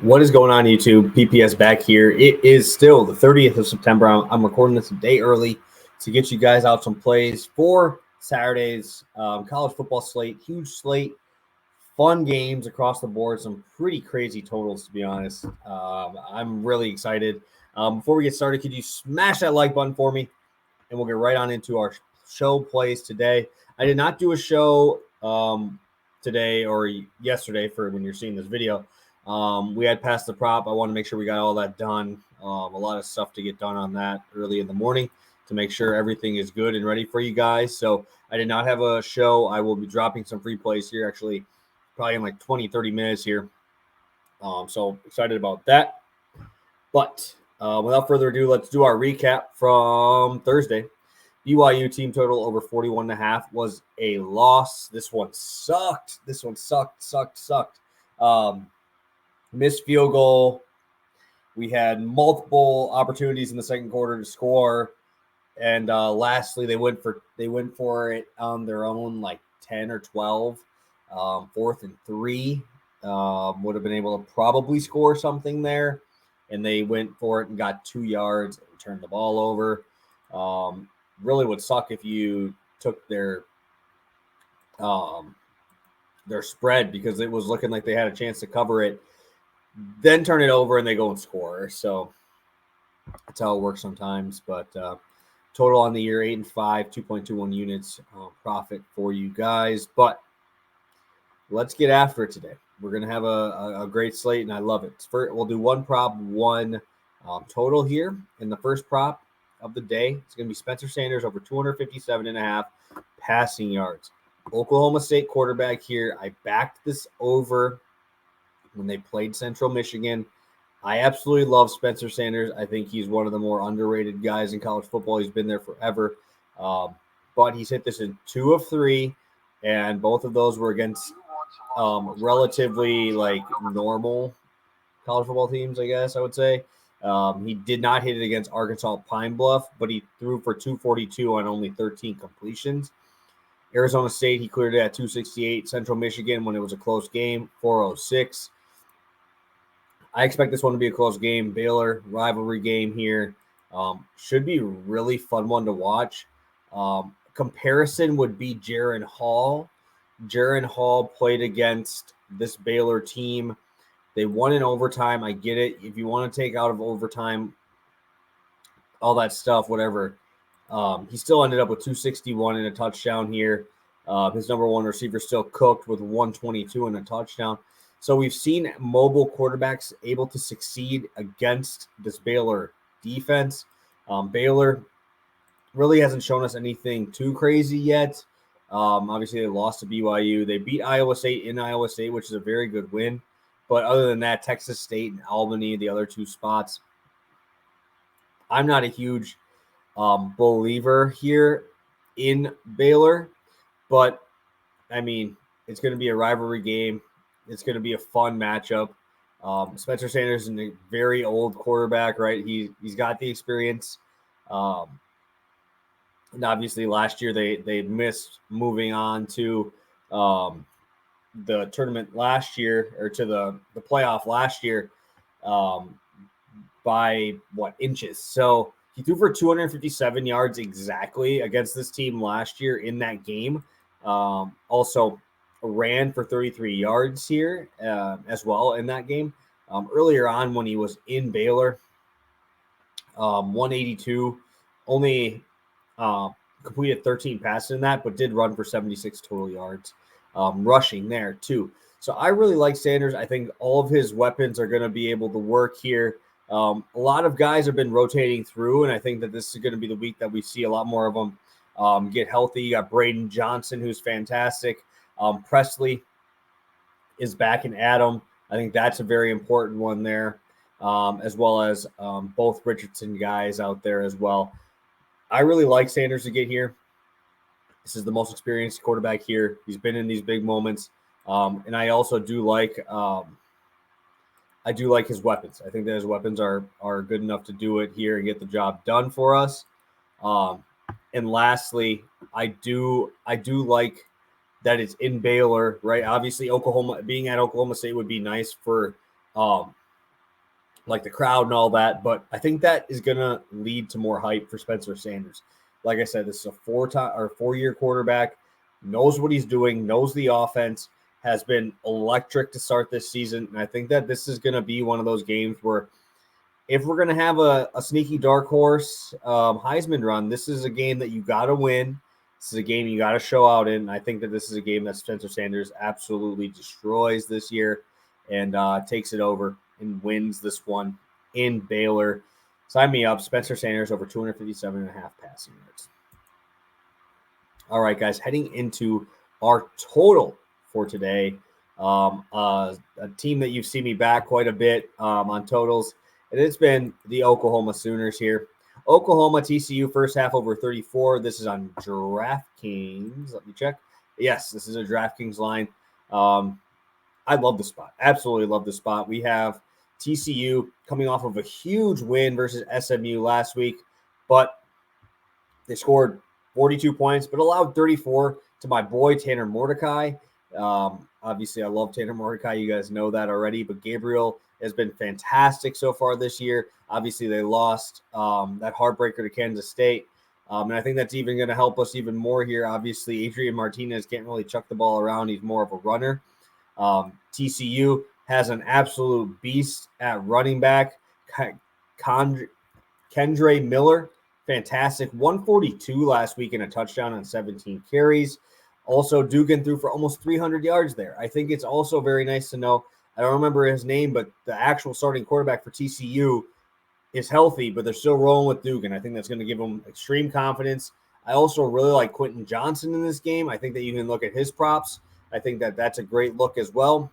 What is going on, YouTube? PPS back here. It is still the 30th of September. I'm recording this a day early to get you guys out some plays for Saturday's college football slate. Huge slate, fun games across the board, some pretty crazy totals, to be honest. I'm really excited. Before we get started, could you smash that like button for me? And we'll get right on into our show plays today. I did not do a show today or yesterday for when you're seeing this video. We had passed the prop. I want to make sure we got all that done. A lot of stuff to get done on that early in the morning to make sure everything is good and ready for you guys. So I did not have a show. I will be dropping some free plays here, actually, probably in like 20, 30 minutes here. So excited about that. But without further ado, let's do our recap from Thursday. BYU team total over 41.5 was a loss. This one sucked. Sucked. Missed field goal. We had multiple opportunities in the second quarter to score, and lastly, they went for it on their own, like 10 or 12, 4th and 3. Would have been able to probably score something there, and they went for it and got 2 yards and turned the ball over. Really would suck if you took their spread, because it was looking like they had a chance to cover it, then turn it over and they go and score. So that's how it works sometimes. But total on the year 8-5, 2.21 units profit for you guys. But let's get after it today. We're gonna have a great slate, and I love it. We'll do one prop, one total here. And the first prop of the day is going to be Spencer Sanders over 257.5 passing yards. Oklahoma State quarterback here. I backed this over when they played Central Michigan. I absolutely love Spencer Sanders. I think he's one of the more underrated guys in college football. He's been there forever. But he's hit this in 2 of 3, and both of those were against relatively like normal college football teams, I guess I would say. He did not hit it against Arkansas Pine Bluff, but he threw for 242 on only 13 completions. Arizona State, he cleared it at 268. Central Michigan, when it was a close game, 406. I expect this one to be a close game. Baylor, rivalry game here. Should be a really fun one to watch. Comparison would be Jaron Hall. Jaron Hall played against this Baylor team. They won in overtime. I get it. If you want to take out of overtime, all that stuff, whatever. He still ended up with 261 and a touchdown here. His number one receiver still cooked with 122 and a touchdown. So we've seen mobile quarterbacks able to succeed against this Baylor defense. Baylor really hasn't shown us anything too crazy yet. Obviously, they lost to BYU. They beat Iowa State in Iowa State, which is a very good win. But other than that, Texas State and Albany, the other 2 spots, I'm not a huge believer here in Baylor. But, I mean, it's going to be a rivalry game. It's going to be a fun matchup. Spencer Sanders is a very old quarterback, right? He's got the experience. And obviously last year they missed moving on to the tournament last year, or to the playoff last year, by inches. So he threw for 257 yards exactly against this team last year in that game. Also ran for 33 yards here as well in that game. Earlier on when he was in Baylor, 182, only completed 13 passes in that, but did run for 76 total yards, rushing there too. So I really like Sanders. I think all of his weapons are going to be able to work here. A lot of guys have been rotating through, and I think that this is going to be the week that we see a lot more of them get healthy. You got Braden Johnson, who's fantastic. Presley is back in Adam. I think that's a very important one there, as well as both Richardson guys out there as well. I really like Sanders to get here. This is the most experienced quarterback here. He's been in these big moments. And I also do like his weapons. I think that his weapons are good enough to do it here and get the job done for us. And lastly, I do like that it's in Baylor, right? Obviously, being at Oklahoma State would be nice for like the crowd and all that. But I think that is going to lead to more hype for Spencer Sanders. Like I said, this is a 4-year quarterback, knows what he's doing, knows the offense, has been electric to start this season. And I think that this is going to be one of those games where if we're going to have a sneaky dark horse Heisman run, this is a game that you got to win. This is a game you got to show out in. I think that this is a game that Spencer Sanders absolutely destroys this year and takes it over and wins this one in Baylor. Sign me up. Spencer Sanders over 257.5 passing yards. All right, guys, heading into our total for today. A team that you've seen me back quite a bit on totals, and it's been the Oklahoma Sooners here. Oklahoma TCU first half over 34. This is on Draftkings. Let me check. Yes, this is a Draftkings line. I love the spot. Absolutely love the spot. We have TCU coming off of a huge win versus SMU last week, but they scored 42 points, but allowed 34 to my boy Tanner Mordecai. Obviously, I love Tanner Mordecai. You guys know that already, but Gabriel has been fantastic so far this year. Obviously, they lost that heartbreaker to Kansas State, and I think that's even going to help us even more here. Obviously, Adrian Martinez can't really chuck the ball around. He's more of a runner. TCU has an absolute beast at running back. Kendre Miller, fantastic. 142 last week in a touchdown on 17 carries. Also, Dugan threw for almost 300 yards there. I think it's also very nice to know. I don't remember his name, but the actual starting quarterback for TCU is healthy, but they're still rolling with Dugan. I think that's going to give them extreme confidence. I also really like Quentin Johnson in this game. I think that you can look at his props. I think that that's a great look as well.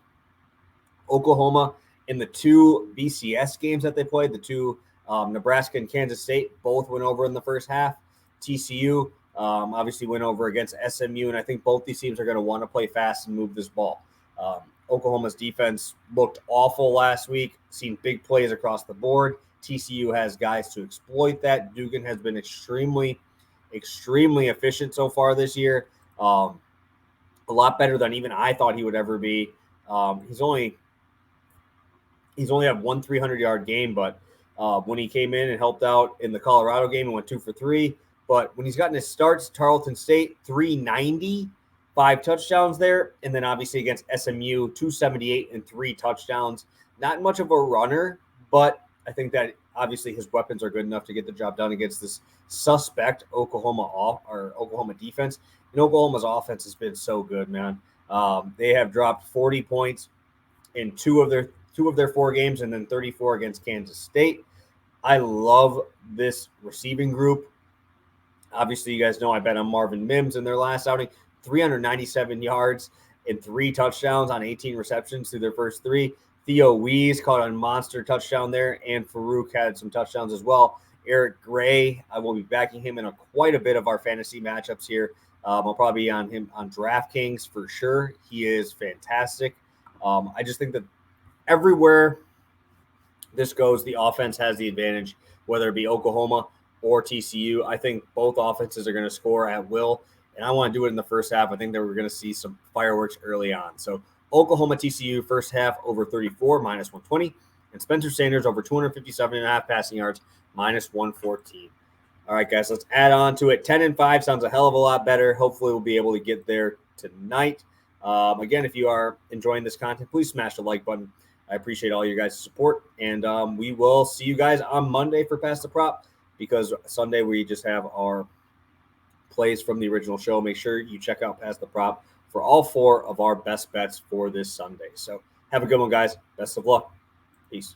Oklahoma in the two BCS games that they played, the two Nebraska and Kansas State, both went over in the first half. TCU obviously went over against SMU, and I think both these teams are going to want to play fast and move this ball. Oklahoma's defense looked awful last week, seen big plays across the board. TCU has guys to exploit that. Dugan has been extremely efficient so far this year. A lot better than even I thought he would ever be. He's only had one 300-yard game, but when he came in and helped out in the Colorado game and went 2 for 3. But when he's gotten his starts, Tarleton State, 390, 5 touchdowns there. And then obviously against SMU, 278 and 3 touchdowns. Not much of a runner, but I think that obviously his weapons are good enough to get the job done against this suspect Oklahoma defense. And Oklahoma's offense has been so good, man. They have dropped 40 points in two of their 4 games, and then 34 against Kansas State. I love this receiving group. Obviously, you guys know I bet on Marvin Mims in their last outing, 397 yards and 3 touchdowns on 18 receptions through their first 3. Theo Wees caught a monster touchdown there, and Farouk had some touchdowns as well. Eric Gray, I will be backing him in quite a bit of our fantasy matchups here. I'll probably be on him on DraftKings for sure. He is fantastic. I just think that everywhere this goes, the offense has the advantage, whether it be Oklahoma or TCU. I think both offenses are going to score at will, and I want to do it in the first half. I think that we're going to see some fireworks early on. So Oklahoma TCU first half over 34, minus 120, and Spencer Sanders over 257.5 passing yards, minus 114. All right, guys, let's add on to it. 10-5 sounds a hell of a lot better. Hopefully we'll be able to get there tonight. Again, if you are enjoying this content, please smash the like button. I appreciate all your guys' support, and we will see you guys on Monday for Pass the Prop, because Sunday we just have our plays from the original show. Make sure you check out Pass the Prop for all 4 of our best bets for this Sunday. So have a good one, guys. Best of luck. Peace.